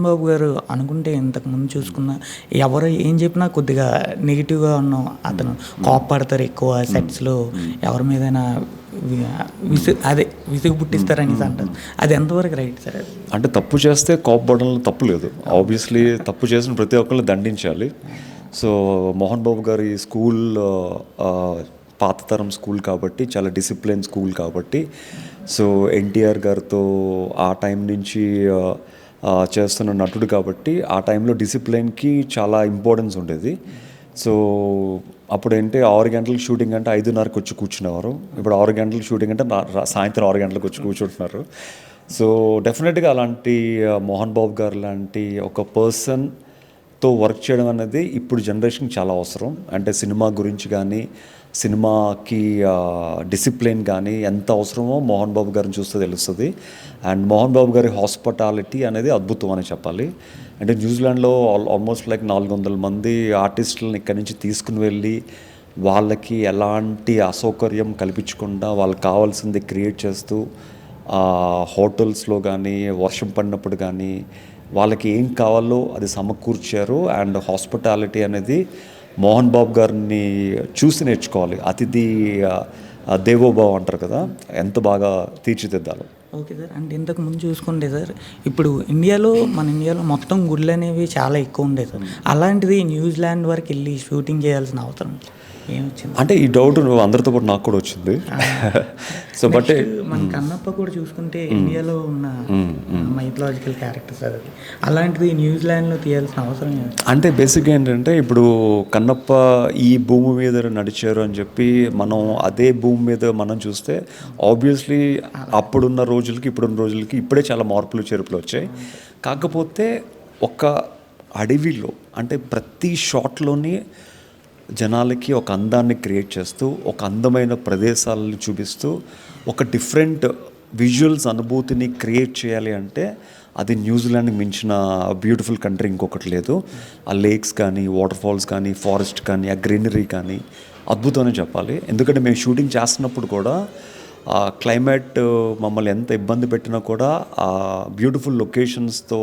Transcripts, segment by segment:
మోహన్ బాబు గారు అనుకుంటే ఇంతకుముందు చూసుకున్న ఎవరు ఏం చెప్పినా కొద్దిగా నెగిటివ్గా ఉన్నాం, అతను కోప్పడతారు ఎక్కువ సెట్స్లో, ఎవరి మీదైనా విసుగు పుట్టిస్తారని అంటారు. అది ఎంతవరకు రైట్ సార్? అది అంటే తప్పు చేస్తే కోప్పడంలో తప్పు లేదు. ఆబ్వియస్లీ తప్పు చేసిన ప్రతి ఒక్కరిని దండించాలి. సో మోహన్ బాబు గారి స్కూల్ పాత తరం స్కూల్ కాబట్టి, చాలా డిసిప్లిన్ స్కూల్ కాబట్టి, సో ఎన్టీఆర్ గారితో ఆ టైం నుంచి చేస్తున్న నటుడు కాబట్టి ఆ టైంలో డిసిప్లిన్కి చాలా ఇంపార్టెన్స్ ఉండేది. సో అప్పుడు ఏంటి 6 గంటలకు షూటింగ్ అంటే 5:30కి వచ్చి కూర్చునేవారు. ఇప్పుడు 6 గంటలకు షూటింగ్ అంటే సాయంత్రం 6 గంటలకు వచ్చి కూర్చుంటున్నారు. సో డెఫినెట్గా అలాంటి మోహన్ బాబు గారు లాంటి ఒక పర్సన్తో వర్క్ చేయడం అనేది ఇప్పుడు జనరేషన్కి చాలా అవసరం. అంటే సినిమా గురించి కానీ, సినిమాకి డిసిప్లిన్ కానీ ఎంత అవసరమో మోహన్ బాబు గారిని చూస్తే తెలుస్తుంది. అండ్ మోహన్ బాబు గారి హాస్పిటాలిటీ అనేది అద్భుతం అని చెప్పాలి. అంటే న్యూజిలాండ్లో ఆల్మోస్ట్ లైక్ 400 మంది ఆర్టిస్టులను ఇక్కడి నుంచి తీసుకుని వెళ్ళి వాళ్ళకి ఎలాంటి అసౌకర్యం కల్పించకుండా వాళ్ళకి కావాల్సింది క్రియేట్ చేస్తూ, హోటల్స్లో కానీ వర్షం పడినప్పుడు కానీ వాళ్ళకి ఏం కావాలో అది సమకూర్చారు. అండ్ హాస్పిటాలిటీ అనేది మోహన్ బాబు గారిని చూసి నేర్చుకోవాలి. అతిథి దేవోభావ అంటారు కదా, ఎంత బాగా తీర్చిదిద్దాలి. Okay sir. అంటే ఇంతకు ముందు చూసుకుంటే సార్, ఇప్పుడు మన ఇండియాలో మొత్తం గుళ్ళు అనేవి చాలా ఎక్కువ ఉండేది సార్. అలాంటిది న్యూజిలాండ్ వరకు వెళ్ళి షూటింగ్ చేయాల్సిన అవసరం ఏమొచ్చింది? అంటే ఈ డౌట్ నువ్వు అందరితో పాటు నాకు కూడా వచ్చింది. సో బట్ మన కన్నప్ప కూడా చూసుకుంటే ఇండియాలో ఉన్న మైథలాజికల్ క్యారెక్టర్స్ అది, అలాంటిది న్యూజిలాండ్లో తీయాల్సిన అవసరం ఏమి? అంటే బేసిక్గా ఏంటంటే ఇప్పుడు కన్నప్ప ఈ భూమి మీద నడిచారు అని చెప్పి మనం అదే భూమి మీద మనం చూస్తే ఆబ్వియస్లీ అప్పుడున్న రోజులకి ఇప్పుడున్న రోజులకి ఇప్పుడే చాలా మార్పులు చేర్పులు వచ్చాయి. కాకపోతే ఒక అడవిలో అంటే ప్రతి షాట్లోని జనాలకి ఒక అందాన్ని క్రియేట్ చేస్తూ, ఒక అందమైన ప్రదేశాలను చూపిస్తూ, ఒక డిఫరెంట్ విజువల్స్ అనుభూతిని క్రియేట్ చేయాలి అంటే అది న్యూజిలాండ్కి మించిన బ్యూటిఫుల్ కంట్రీ ఇంకొకటి లేదు. ఆ లేక్స్ కానీ, వాటర్ ఫాల్స్ కానీ, ఫారెస్ట్ కానీ, ఆ గ్రీనరీ కానీ అద్భుతం అని చెప్పాలి. ఎందుకంటే మేము షూటింగ్ చేస్తున్నప్పుడు కూడా ఆ క్లైమేట్ మమ్మల్ని ఎంత ఇబ్బంది పెట్టినా కూడా ఆ బ్యూటిఫుల్ లొకేషన్స్తో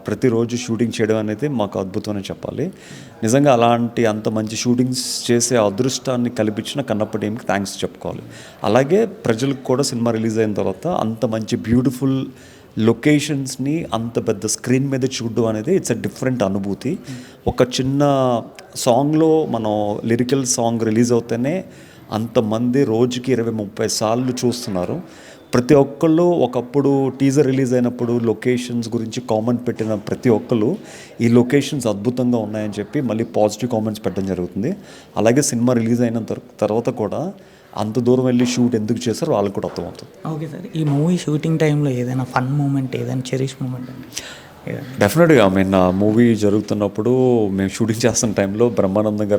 ప్రతిరోజు షూటింగ్ చేయడం అనేది మాకు అద్భుతం అని చెప్పాలి. నిజంగా అలాంటి అంత మంచి షూటింగ్స్ చేసే అదృష్టాన్ని కల్పించిన కన్నప్ప టీంకి థ్యాంక్స్ చెప్పుకోవాలి. అలాగే ప్రజలకు కూడా సినిమా రిలీజ్ అయిన తర్వాత అంత మంచి బ్యూటిఫుల్ లొకేషన్స్ని అంత పెద్ద స్క్రీన్ మీద చూడడం అనేది ఇట్స్ అ డిఫరెంట్ అనుభూతి. ఒక చిన్న సాంగ్లో మనం లిరికల్ సాంగ్ రిలీజ్ అవుతేనే అంతమంది రోజుకి 20-30 సార్లు చూస్తున్నారు. ప్రతి ఒక్కళ్ళు ఒకప్పుడు టీజర్ రిలీజ్ అయినప్పుడు లొకేషన్స్ గురించి కామెంట్ పెట్టిన ప్రతి ఒక్కళ్ళు ఈ లొకేషన్స్ అద్భుతంగా ఉన్నాయని చెప్పి మళ్ళీ పాజిటివ్ కామెంట్స్ పెట్టడం జరుగుతుంది. అలాగే సినిమా రిలీజ్ అయిన తర్వాత కూడా అంత దూరం వెళ్ళి షూట్ ఎందుకు చేశారో వాళ్ళకి కూడా అర్థమవుతుంది. Okay sir. ఈ మూవీ షూటింగ్ టైంలో ఏదైనా ఫన్ మూమెంట్, ఏదైనా చెరిష్ మూమెంట్ అండి? డెఫినెట్గా ఆ మూవీ జరుగుతున్నప్పుడు మేము షూటింగ్ చేస్తున్న టైంలో బ్రహ్మానందం గారు